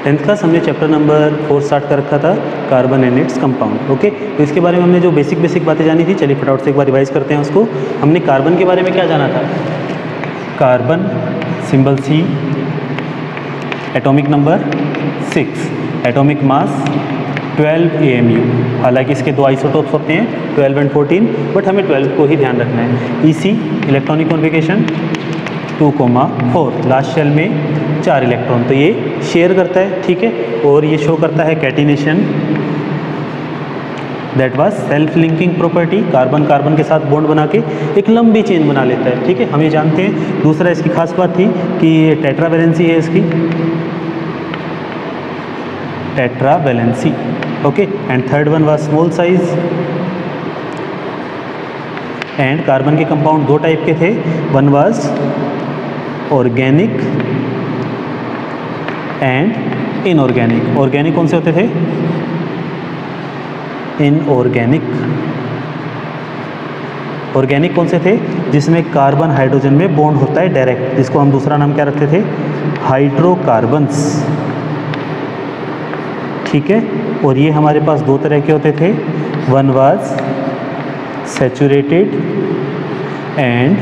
10th class हमने chapter number 4 start कर रखा था, carbon and its compound. Okay, तो इसके बारे में हमने जो बेसिक बातें जानी थी, चलिए फटाफट से एक बार रिवाइज करते हैं उसको। हमने कार्बन के बारे में क्या जाना था? Carbon symbol C, atomic number 6, atomic mass 12 AMU। हालांकि इसके दो आइसोटोप्स होते हैं 12 एंड 14, बट हमें 12 को ही ध्यान रखना है। EC electronic configuration 2,4, last shell में 4 इलेक्ट्रॉन, तो ये शेयर करता है, ठीक है। और ये शो करता है catenation, that was self linking property. Carbon carbon के साथ बॉन्ड बना के एक लंबी चेन बना लेता है, ठीक है, हम ये जानते हैं। दूसरा इसकी खास बात थी कि ये टेट्रावैलेंसी है इसकी, tetravalency. Okay, and third one was small size. And carbon के कंपाउंड दो टाइप के थे, one was organic and inorganic. Organic कौन से होते थे? इनऑर्गेनिक। ऑर्गेनिक कौन से थे? जिसमें कार्बन हाइड्रोजन में बॉन्ड होता है डायरेक्ट, जिसको हम दूसरा नाम क्या रखते थे? हाइड्रोकार्बन्स, ठीक है। और ये हमारे पास दो तरह के होते थे, one was saturated and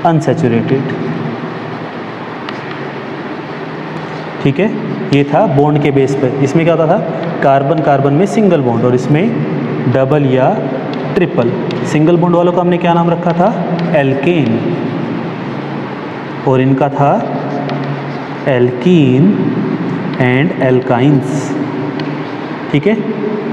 unsaturated, ठीक है। ये था बॉन्ड के बेस पे। इसमें क्या होता था? कार्बन कार्बन में सिंगल बॉन्ड, और इसमें डबल या ट्रिपल। सिंगल बॉन्ड वालों का हमने क्या नाम रखा था? एल्केन, और इनका था एल्कीन एंड एल्काइंस, ठीक है।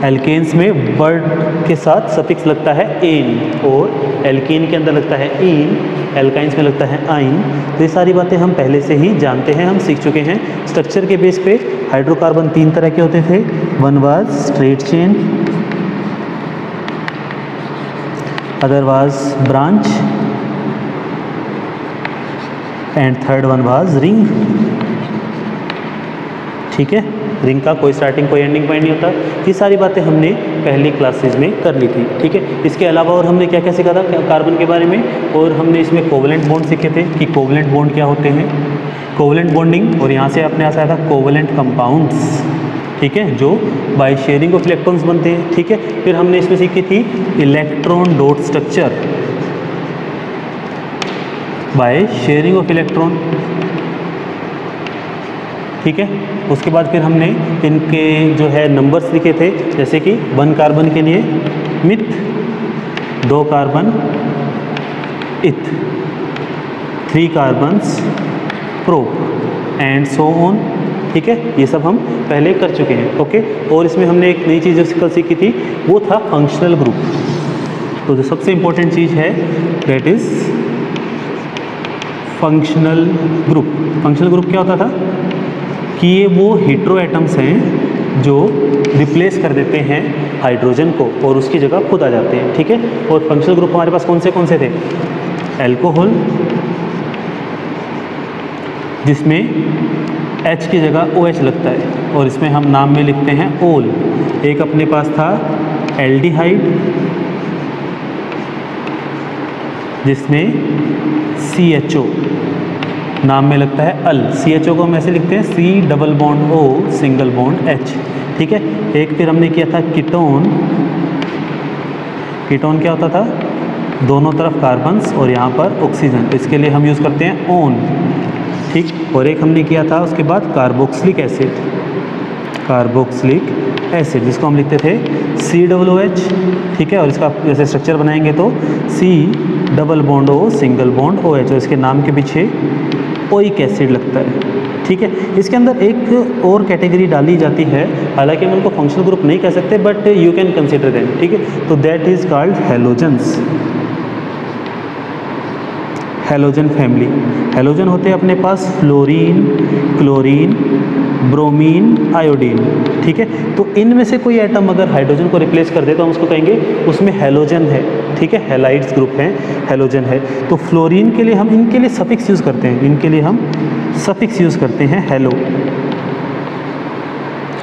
एल्केन्स में वर्ड के साथ सफिक्स लगता है एन, और एल्कीन के अंदर लगता है इन, एल्काइंस में लगता है आइन। तो ये सारी बातें हम पहले से ही जानते हैं, हम सीख चुके हैं। स्ट्रक्चर के बेस पे हाइड्रोकार्बन तीन तरह के होते थे, one was straight chain, other was branch, and third one was ring, ठीक है। रिंग का कोई स्टार्टिंग कोई एंडिंग पॉइंट नहीं होता। ये सारी बातें हमने पहली क्लासेज में कर ली थी, ठीक है। इसके अलावा और हमने क्या क्या सीखा था कार्बन के बारे में? और हमने इसमें कोवलेंट बॉन्ड सीखे थे कि कोवलेंट बॉन्ड क्या होते हैं, कोवलेंट बॉन्डिंग, और यहाँ से अपने पास आया था कोवलेंट कंपाउंड्स, ठीक है, जो बाय शेयरिंग ऑफ इलेक्ट्रॉन्स बनते हैं, ठीक है। फिर हमने इसमें सीखी थी electron dot structure by sharing of electron, ठीक है। उसके बाद फिर हमने इनके जो है नंबर्स लिखे थे, जैसे कि 1 कार्बन के लिए मिथ, 2 कार्बन इथ, 3 carbons prop and so on, ठीक है। ये सब हम पहले कर चुके हैं, ओके। और इसमें हमने एक नई चीज़ जो कल सीखी थी वो था फंक्शनल ग्रुप। तो जो सबसे इम्पोर्टेंट चीज़ है that is functional group. Functional group क्या होता था? कि ये वो हेटेरो एटम्स हैं जो रिप्लेस कर देते हैं हाइड्रोजन को और उसकी जगह खुद आ जाते हैं, ठीक है। और फंक्शनल ग्रुप हमारे पास कौन से थे? एल्कोहल, जिसमें H की जगह OH लगता है, और इसमें हम नाम में लिखते हैं ओल। एक अपने पास था एल्डिहाइड, जिसमें CHO नाम में लगता है अल। CHO को हम ऐसे लिखते हैं C double bond O single bond H, ठीक है। एक फिर हमने किया था कीटोन। कीटोन क्या होता था? दोनों तरफ कार्बन्स और यहाँ पर ऑक्सीजन, इसके लिए हम यूज़ करते हैं ओन, ठीक। और एक हमने किया था उसके बाद कार्बोक्सिलिक एसिड, कार्बोक्सिलिक एसिड, जिसको हम लिखते थे COOH, ठीक है। और इसका जैसे स्ट्रक्चर बनाएंगे तो C double bond O single bond OH, और इसके नाम के पीछे ओइक एसिड लगता है, ठीक है। इसके अंदर एक और कैटेगरी डाली जाती है, हालांकि हम उनको फंक्शनल ग्रुप नहीं कह सकते, but you can consider them, ठीक है। तो that is called halogens, halogen family. Halogen होते हैं अपने पास फ्लोरीन, क्लोरीन, ब्रोमीन, आयोडीन, ठीक है। तो इनमें से कोई एटम अगर हाइड्रोजन को रिप्लेस कर दे तो हम उसको कहेंगे उसमें हैलोजन है, ठीक है। हैलाइड्स ग्रुप हैं, हैलोजन है। तो फ्लोरीन के लिए हम इनके लिए सफिक्स यूज़ करते हैं, इनके लिए हम सफिक्स यूज़ करते हैं हेलो।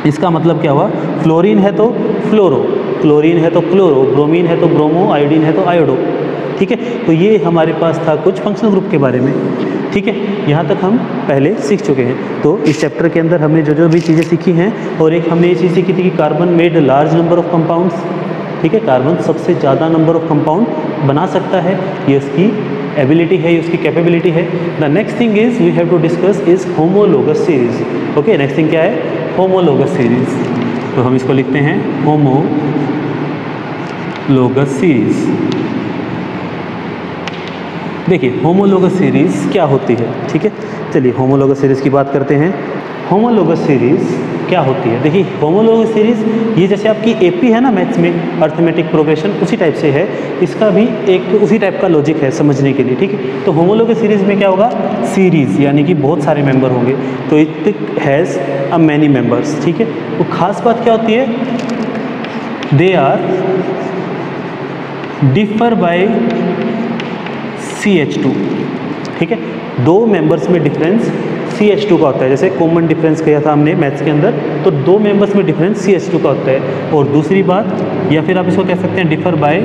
इसका मतलब क्या हुआ? फ्लोरीन है तो फ्लोरो, क्लोरीन है तो क्लोरो, ब्रोमीन है तो ब्रोमो, आयोडीन है तो आयोडो, ठीक है। तो ये हमारे पास था कुछ फंक्शनल ग्रुप के बारे में। ठीक है, यहाँ तक हम पहले सीख चुके हैं। तो इस चैप्टर के अंदर हमने जो जो भी चीज़ें सीखी हैं, और एक हमने ये चीज़ सीखी थी कि carbon made large number of compounds, ठीक है, कार्बन सबसे ज़्यादा नंबर ऑफ कंपाउंड बना सकता है, ये उसकी एबिलिटी है, ये उसकी कैपेबिलिटी है। The next thing is we have to discuss is homologous series. Okay, next thing क्या है? Homologous series. तो हम इसको लिखते हैं होमोलोगस सीरीज। देखिए होमोलोगस सीरीज क्या होती है, ठीक है, चलिए होमोलोगस सीरीज की बात करते हैं। होमोलोगस सीरीज क्या होती है? देखिए होमोलोगस सीरीज ये जैसे आपकी एपी है ना मैथ्स में, अर्थमेटिक प्रोग्रेशन, उसी टाइप से है, इसका भी एक उसी टाइप का लॉजिक है समझने के लिए, ठीक है। तो होमोलोगस सीरीज में क्या होगा? सीरीज यानी कि बहुत सारे मेंबर होंगे, तो it has a many members, ठीक है। वो खास बात क्या होती है? They are differ by CH2, ठीक है। दो मेंबर्स में डिफरेंस CH2 का होता है, जैसे कॉमन डिफरेंस किया था हमने मैथ्स के अंदर, तो दो मेंबर्स में डिफरेंस CH2 का होता है। और दूसरी बात, या फिर आप इसको कह सकते हैं डिफर बाय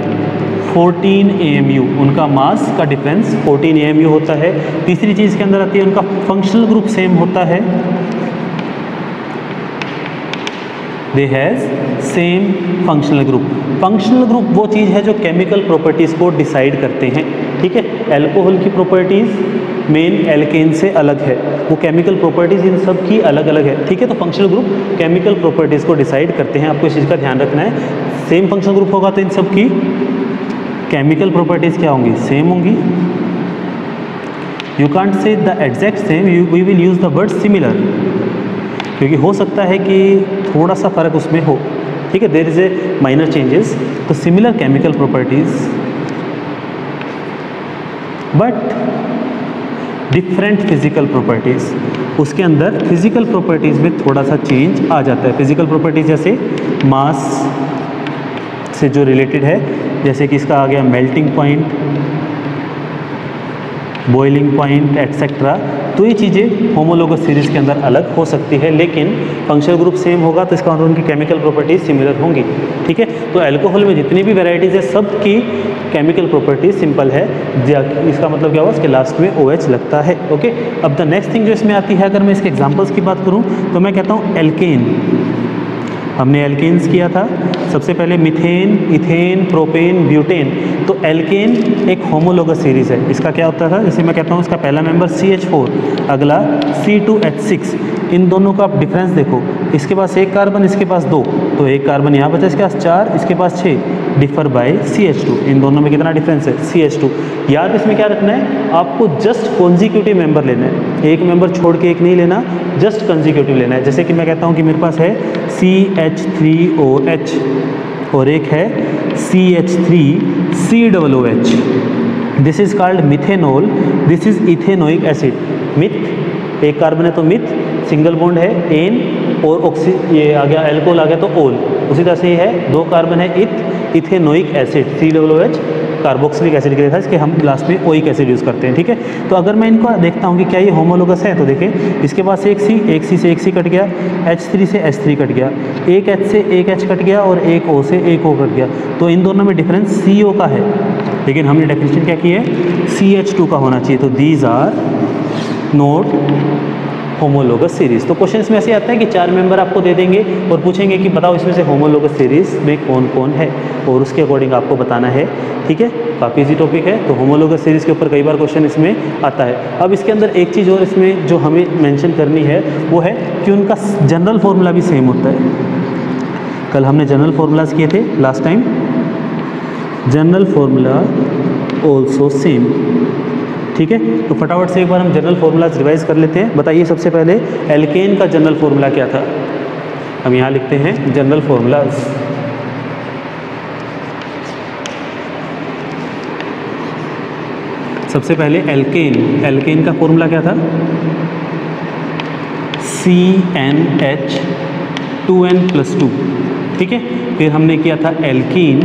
14 AMU, उनका मास का डिफरेंस 14 AMU होता है। तीसरी चीज़ के अंदर आती है उनका फंक्शनल ग्रुप सेम होता है, they has same functional group. Functional group वो चीज़ है जो केमिकल प्रॉपर्टीज़ को डिसाइड करते हैं, ठीक है। अल्कोहल की प्रॉपर्टीज़ मेन एल्केन से अलग है, वो केमिकल प्रॉपर्टीज़ इन सब की अलग अलग है, ठीक है। तो फंक्शनल ग्रुप केमिकल प्रॉपर्टीज़ को डिसाइड करते हैं, आपको इस चीज़ का ध्यान रखना है। सेम फंक्शनल ग्रुप होगा तो इन सब की केमिकल प्रॉपर्टीज़ क्या होंगी? सेम होंगी। You can't say the exact same, we will use the word similar, क्योंकि हो सकता है कि थोड़ा सा फ़र्क उसमें हो, ठीक है, there is a minor changes. तो similar chemical properties but different physical properties, उसके अंदर फिजिकल प्रॉपर्टीज़ में थोड़ा सा चेंज आ जाता है। फिजिकल प्रॉपर्टीज़ जैसे मास से जो रिलेटेड है, जैसे कि इसका आ गया melting point, boiling point etcetera, तो ये चीज़ें होमोलोगस सीरीज़ के अंदर अलग हो सकती है, लेकिन फंक्शनल ग्रुप सेम होगा तो इसका मतलब उनकी केमिकल प्रॉपर्टीज़ सिमिलर होंगी, ठीक है। तो अल्कोहल में जितनी भी वैरायटीज़ है सब की केमिकल प्रॉपर्टीज सिंपल है, इसका मतलब क्या हुआ? इसके लास्ट में OH लगता है, ओके। अब द नेक्स्ट थिंग जो इसमें आती है, अगर मैं इसके एग्जांपल्स की बात करूं तो मैं कहता हूं एल्केन। हमने एल्केन्स किया था सबसे पहले, मिथेन, इथेन, प्रोपेन, ब्यूटेन। तो एल्केन एक होमोलोगस सीरीज़ है। इसका क्या होता था? जैसे मैं कहता हूँ इसका पहला मेंबर CH4, अगला C2H6, इन दोनों का आप डिफरेंस देखो, इसके पास एक कार्बन, इसके पास दो, तो एक कार्बन यहाँ बचा, इसके पास 4, इसके पास 6, डिफर बाय CH2। इन दोनों में कितना डिफरेंस है? CH2। याद इसमें क्या रखना है? आपको जस्ट कॉन्जिक्यूटिव मेंबर लेना है, एक मेंबर छोड़ के एक नहीं लेना, जस्ट कॉन्जिक्यूटिव लेना है। जैसे कि मैं कहता हूँ कि मेरे पास है CH3OH और एक है CH3COOH, this is called methanol, this is ethanoic acid. Myth एक कार्बन है तो मिथ, सिंगल बॉन्ड है एन, और ऑक्सी ये आ गया अल्कोहल आ गया तो ओल। उसी तरह से ये है, दो कार्बन है ethanoic acid, COOH carboxylic acid के लिए था, इसके हम लास्ट में ओइक एसिड यूज़ करते हैं, ठीक है। तो अगर मैं इनको देखता हूँ कि क्या ये होमोलोगस है, तो देखिए इसके पास एक C से एक C कट गया, H3 से H3 कट गया, एक H से एक H कट गया, और एक O से एक O कट गया। तो इन दोनों में डिफरेंस CO का है, लेकिन हमने डेफिनेशन क्या की है? CH2 का होना चाहिए। तो these are not homologous series. तो क्वेश्चन में ऐसे आता है कि 4 मेंबर आपको दे देंगे और पूछेंगे कि बताओ इसमें से होमोलोगस सीरीज़ में कौन कौन है, और उसके अकॉर्डिंग आपको बताना है, ठीक है। काफ़ी इजी टॉपिक है। तो होमोलोगस सीरीज़ के ऊपर कई बार क्वेश्चन इसमें आता है। अब इसके अंदर एक चीज़ और इसमें जो हमें मेंशन करनी है वो है कि उनका जनरल फॉर्मूला भी सेम होता है। कल हमने जनरल फॉर्मूलाज किए थे last time, general formula also same, ठीक है। तो फटाफट से एक बार हम जनरल फॉर्मूलाज रिवाइज कर लेते हैं। बताइए सबसे पहले एल्केन का जनरल फॉर्मूला क्या था? हम यहाँ लिखते हैं जनरल फॉर्मूलाज। सबसे पहले एल्केन का फॉर्मूला क्या था? CnH2n+2, ठीक है। फिर हमने किया था एल्कीन,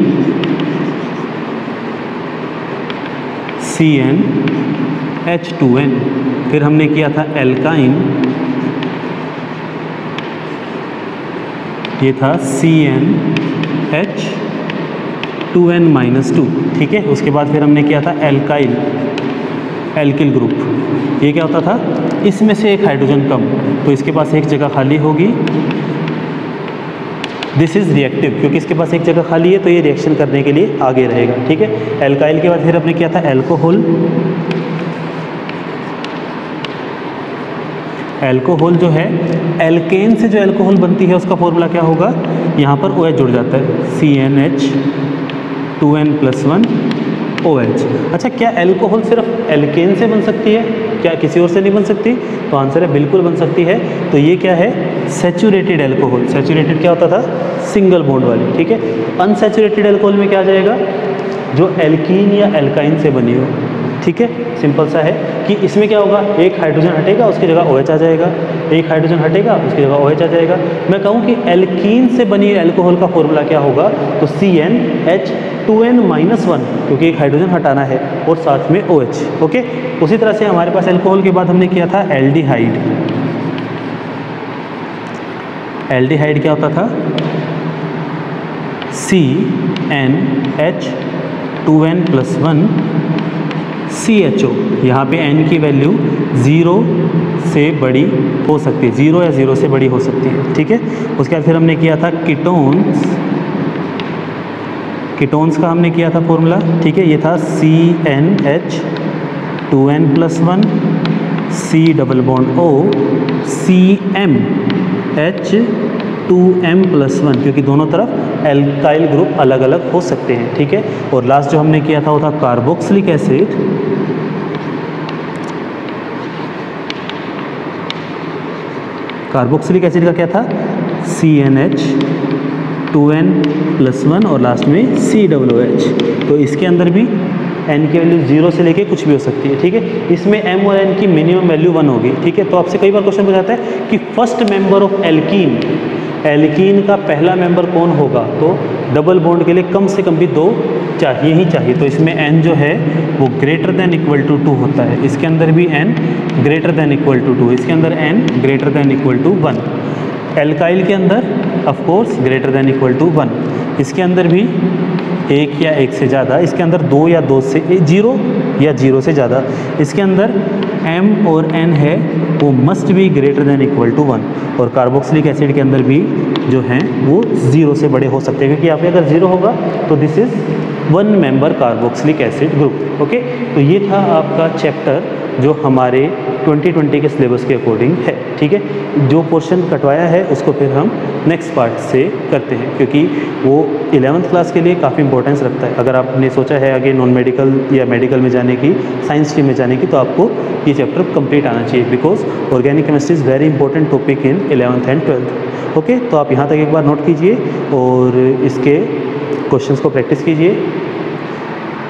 CnH2n। फिर हमने किया था एल्काइन, ये था CnH2n-2, ठीक है। उसके बाद फिर हमने किया था एल्काइल, एल्किल ग्रुप। ये क्या होता था, इसमें से एक हाइड्रोजन कम, तो इसके पास एक जगह खाली होगी। दिस इज़ रिएक्टिव, क्योंकि इसके पास एक जगह खाली है तो ये रिएक्शन करने के लिए आगे रहेगा। ठीक है, एल्काइल के बाद फिर हमने किया था एल्कोहल। एल्कोहल जो है, एल्केन से जो एल्कोहल बनती है उसका फॉर्मूला क्या होगा, यहाँ पर OH जुड़ जाता है, CnH2n+1 OH। अच्छा, क्या एल्कोहल सिर्फ एल्केन से बन सकती है, क्या किसी और से नहीं बन सकती? तो आंसर है बिल्कुल बन सकती है। तो ये क्या है, सैचुरेटेड एल्कोहल। सैचुरेटेड क्या होता था, सिंगल बॉन्ड वाली। ठीक है, अनसैचुरेटेड एल्कोहल में क्या आ जाएगा, जो एल्कीन या एल्काइन से बनी हो। ठीक है, सिंपल सा है कि इसमें क्या होगा, एक हाइड्रोजन हटेगा उसकी जगह OH आ जाएगा, एक हाइड्रोजन हटेगा उसकी जगह OH आ जाएगा। मैं कहूँ कि एल्कीन से बनी एल्कोहल का फॉर्मूला क्या होगा, तो CnH2n-1, क्योंकि एक हाइड्रोजन हटाना है और साथ में OH। ओके, उसी तरह से हमारे पास एल्कोहल के बाद हमने किया था एल्डिहाइड। एल्डिहाइड क्या होता था, CnH2n+1 CHO। यहाँ पे N की वैल्यू 0 से बड़ी हो सकती है, 0 या 0 से बड़ी हो सकती है। ठीक है, उसके बाद फिर हमने किया था कीटोन्स। कीटोन्स का हमने किया था फॉर्मूला। ठीक है, ये था CnH2n+1 C+O CmH2m+1, क्योंकि दोनों तरफ एल्काइल ग्रुप अलग अलग हो सकते हैं। ठीक है, और लास्ट जो हमने किया था वो था कार्बोक्सिलिक एसिड। कार्बोक्सिलिक एसिड का क्या था, CnH2n+1 और लास्ट में COOH। तो इसके अंदर भी N की वैल्यू 0 से लेके कुछ भी हो सकती है। ठीक है, इसमें M और N की मिनिमम वैल्यू 1 होगी। ठीक है, तो आपसे कई बार क्वेश्चन पूछाता है कि first member of alkene, alkene का पहला मेंबर कौन होगा, तो डबल बॉन्ड के लिए कम से कम भी 2 चाहिए ही चाहिए। तो इसमें N जो है वो ग्रेटर देन इक्वल टू 2 होता है, इसके अंदर भी N greater than equal to 2, इसके अंदर N greater than equal to 1। Alkyl के अंदर of course greater than equal to 1, इसके अंदर भी 1 या 1 से ज़्यादा, इसके अंदर 2 या 2 से 0 या 0 से ज़्यादा, इसके अंदर M और N है वो must be greater than equal to 1। और कार्बोक्सिलिक एसिड के अंदर भी जो हैं वो 0 से बड़े हो सकते हैं, क्योंकि यहाँ पे अगर 0 होगा तो this is 1 member carboxylic acid group. Okay, तो ये था आपका चैप्टर जो हमारे 2020 के सिलेबस के अकॉर्डिंग है। ठीक है, जो पोर्शन कटवाया है उसको फिर हम नेक्स्ट पार्ट से करते हैं, क्योंकि वो 11th क्लास के लिए काफ़ी इंपॉर्टेंस रखता है। अगर आपने सोचा है आगे नॉन मेडिकल या मेडिकल में जाने की, साइंस स्ट्रीम में जाने की, तो आपको ये चैप्टर कंप्लीट आना चाहिए, because organic chemistry is very important topic in 11th and 12th। Okay, तो आप यहाँ तक एक बार नोट कीजिए और इसके क्वेश्चंस को प्रैक्टिस कीजिए।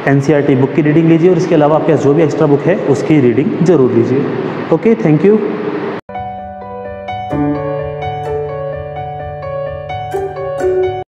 NCERT बुक की रीडिंग लीजिए और इसके अलावा आपके पास जो भी एक्स्ट्रा बुक है उसकी रीडिंग ज़रूर लीजिए। Okay, thank you.